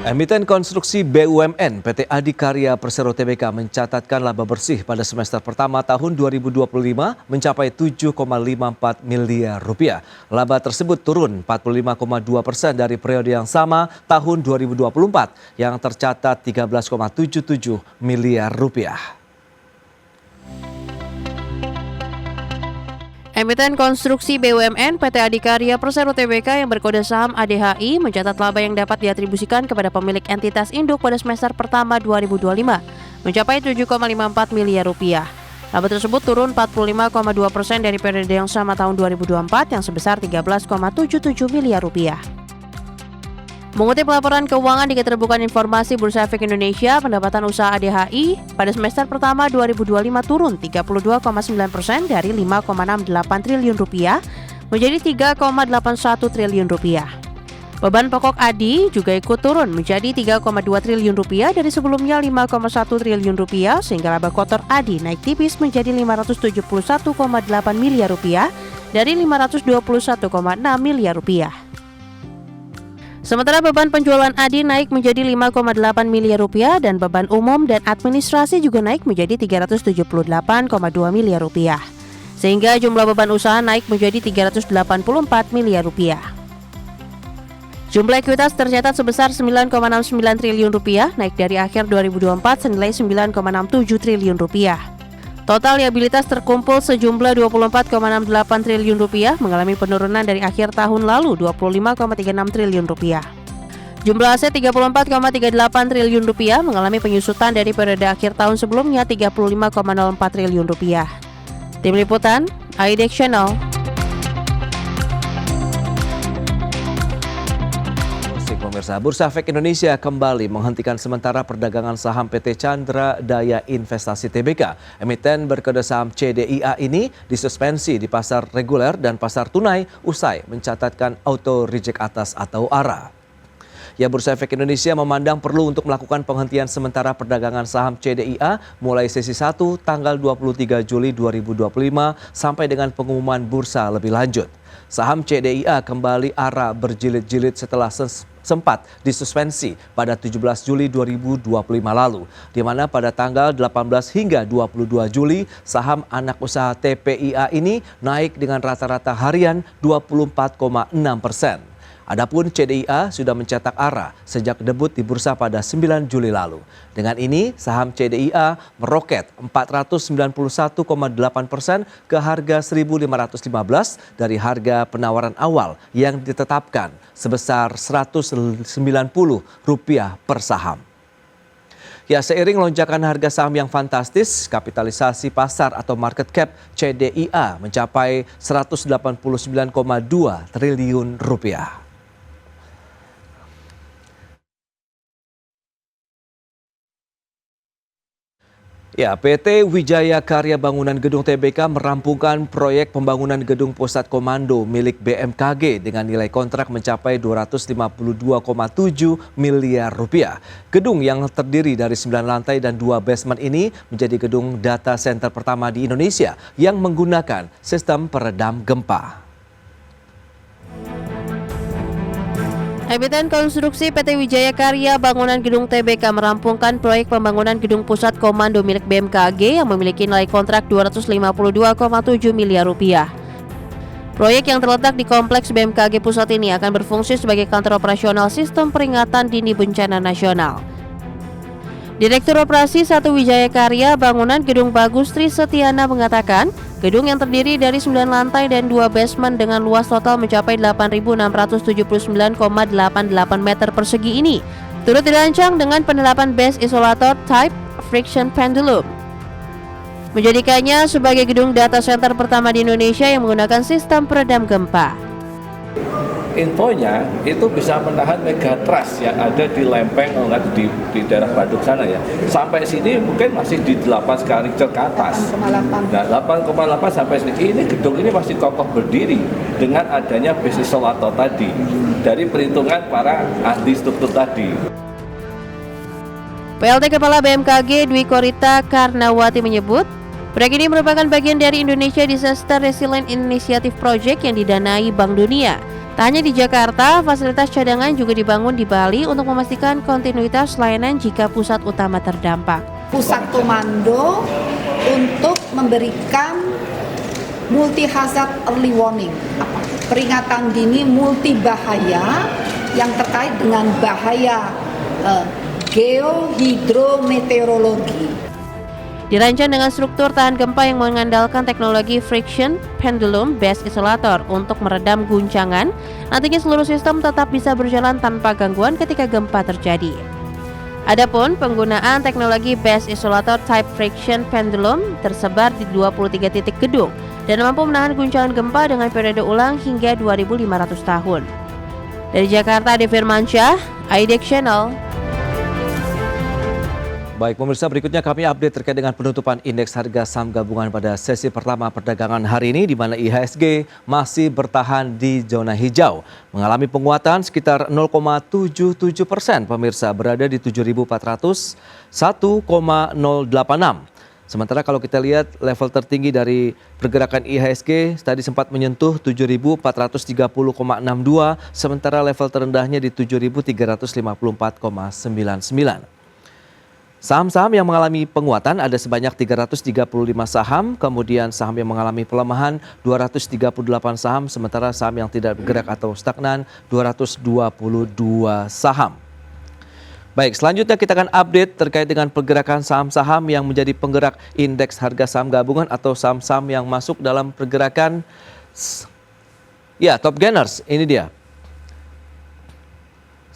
Emiten konstruksi BUMN PT Adikarya Persero Tbk mencatatkan laba bersih pada semester pertama tahun 2025 mencapai 7,54 miliar rupiah. Laba tersebut turun 45,2% dari periode yang sama tahun 2024 yang tercatat 13,77 miliar rupiah. Emiten konstruksi BUMN PT Adikarya Persero Tbk yang berkode saham ADHI mencatat laba yang dapat diatribusikan kepada pemilik entitas induk pada semester pertama 2025 mencapai 7,54 miliar rupiah. Laba tersebut turun 45,2% dari periode yang sama tahun 2024 yang sebesar 13,77 miliar rupiah. Mengutip laporan keuangan di Keterbukaan Informasi Bursa Efek Indonesia, pendapatan usaha ADHI pada semester pertama 2025 turun 32,9% dari 5,68 triliun rupiah menjadi 3,81 triliun rupiah. Beban pokok ADI juga ikut turun menjadi 3,2 triliun rupiah dari sebelumnya 5,1 triliun rupiah sehingga laba kotor ADI naik tipis menjadi 571,8 miliar rupiah dari 521,6 miliar rupiah. Sementara beban penjualan ADI naik menjadi 5,8 miliar rupiah dan beban umum dan administrasi juga naik menjadi 378,2 miliar rupiah. Sehingga jumlah beban usaha naik menjadi 384 miliar rupiah. Jumlah ekuitas tercatat sebesar 9,69 triliun rupiah, naik dari akhir 2024 senilai 9,67 triliun rupiah. Total liabilitas terkumpul sejumlah 24,68 triliun rupiah mengalami penurunan dari akhir tahun lalu 25,36 triliun rupiah. Jumlah aset 34,38 triliun rupiah mengalami penyusutan dari periode akhir tahun sebelumnya 35,04 triliun rupiah. Tim Liputan, IDX Channel. Pemirsa, Bursa Efek Indonesia kembali menghentikan sementara perdagangan saham PT Chandra Daya Investasi Tbk. Emiten berkode saham CDIA ini disuspensi di pasar reguler dan pasar tunai usai mencatatkan auto reject atas atau ARA. Ya, Bursa Efek Indonesia memandang perlu untuk melakukan penghentian sementara perdagangan saham CDIA mulai sesi 1 tanggal 23 Juli 2025 sampai dengan pengumuman bursa lebih lanjut. Saham CDIA kembali ARA berjilid-jilid setelah sempat disuspensi pada 17 Juli 2025 lalu, di mana pada tanggal 18 hingga 22 Juli saham anak usaha TPIA ini naik dengan rata-rata harian 24,6%. Adapun CDIA sudah mencetak ARA sejak debut di bursa pada 9 Juli lalu. Dengan ini, saham CDIA meroket 491,8% ke harga 1.515 dari harga penawaran awal yang ditetapkan sebesar Rp190 per saham. Ya, seiring lonjakan harga saham yang fantastis, kapitalisasi pasar atau market cap CDIA mencapai Rp189,2 triliun. Ya, PT Wijaya Karya Bangunan Gedung Tbk merampungkan proyek pembangunan gedung pusat komando milik BMKG dengan nilai kontrak mencapai Rp252,7 miliar. Gedung yang terdiri dari 9 lantai dan 2 basement ini menjadi gedung data center pertama di Indonesia yang menggunakan sistem peredam gempa. Emiten konstruksi PT Wijaya Karya Bangunan Gedung Tbk merampungkan proyek pembangunan gedung pusat komando milik BMKG yang memiliki nilai kontrak Rp252,7 miliar. Proyek yang terletak di kompleks BMKG Pusat ini akan berfungsi sebagai kantor operasional sistem peringatan dini bencana nasional. Direktur Operasi 1 Wijaya Karya Bangunan Gedung Bagus Tri Setiana mengatakan, gedung yang terdiri dari 9 lantai dan 2 basement dengan luas total mencapai 8.679,88 meter persegi ini turut dirancang dengan penerapan base isolator type friction pendulum, menjadikannya sebagai gedung data center pertama di Indonesia yang menggunakan sistem peredam gempa. Infonya itu bisa menahan megatrust yang ada di Lempeng, di daerah Bandung sana ya. Sampai sini mungkin masih di 8 skala Richter ke atas. 8,8. Nah, 8,8 sampai sini. Ini gedung ini masih kokoh berdiri dengan adanya base isolator tadi. Dari perhitungan para ahli struktur tadi. PLT Kepala BMKG Dwi Korita Karnawati menyebut, proyek ini merupakan bagian dari Indonesia Disaster Resilient Initiative Project yang didanai Bank Dunia. Tak hanya di Jakarta, fasilitas cadangan juga dibangun di Bali untuk memastikan kontinuitas layanan jika pusat utama terdampak. Pusat komando untuk memberikan multi hazard early warning, peringatan dini multi bahaya yang terkait dengan bahaya geohidrometeorologi. Dirancang dengan struktur tahan gempa yang mengandalkan teknologi friction pendulum based isolator untuk meredam guncangan. Nantinya seluruh sistem tetap bisa berjalan tanpa gangguan ketika gempa terjadi. Adapun penggunaan teknologi based isolator type friction pendulum tersebar di 23 titik gedung dan mampu menahan guncangan gempa dengan periode ulang hingga 2.500 tahun. Dari Jakarta, Ade Firmansyah, IDX Channel. Baik pemirsa, berikutnya kami update terkait dengan penutupan indeks harga saham gabungan pada sesi pertama perdagangan hari ini, di mana IHSG masih bertahan di zona hijau, mengalami penguatan sekitar 0,77%, pemirsa, berada di 7.401,086. Sementara kalau kita lihat level tertinggi dari pergerakan IHSG tadi sempat menyentuh 7.430,62, sementara level terendahnya di 7.354,99. Saham-saham yang mengalami penguatan ada sebanyak 335 saham, kemudian saham yang mengalami pelemahan 238 saham, sementara saham yang tidak bergerak atau stagnan 222 saham. Baik, selanjutnya kita akan update terkait dengan pergerakan saham-saham yang menjadi penggerak indeks harga saham gabungan atau saham-saham yang masuk dalam pergerakan top gainers. Ini dia.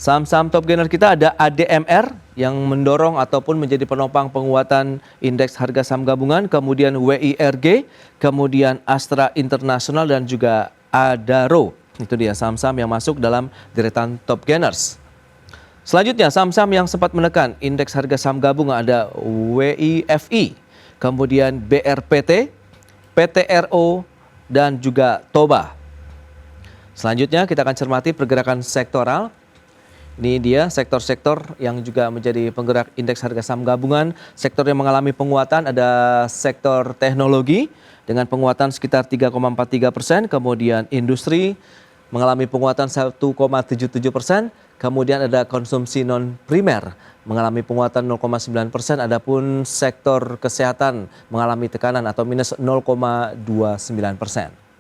Saham-saham top gainer kita ada ADMR yang mendorong ataupun menjadi penopang penguatan indeks harga saham gabungan, kemudian WIRG, kemudian Astra International dan juga Adaro. Itu dia saham-saham yang masuk dalam deretan top gainers. Selanjutnya saham-saham yang sempat menekan indeks harga saham gabungan ada WIFI, kemudian BRPT, PTRO dan juga Toba. Selanjutnya kita akan cermati pergerakan sektoral. Ini dia sektor-sektor yang juga menjadi penggerak indeks harga saham gabungan. Sektor yang mengalami penguatan ada sektor teknologi dengan penguatan sekitar 3,43%, kemudian industri mengalami penguatan 1,77%, kemudian ada konsumsi non primer mengalami penguatan 0,9%, adapun sektor kesehatan mengalami tekanan atau minus 0,29%.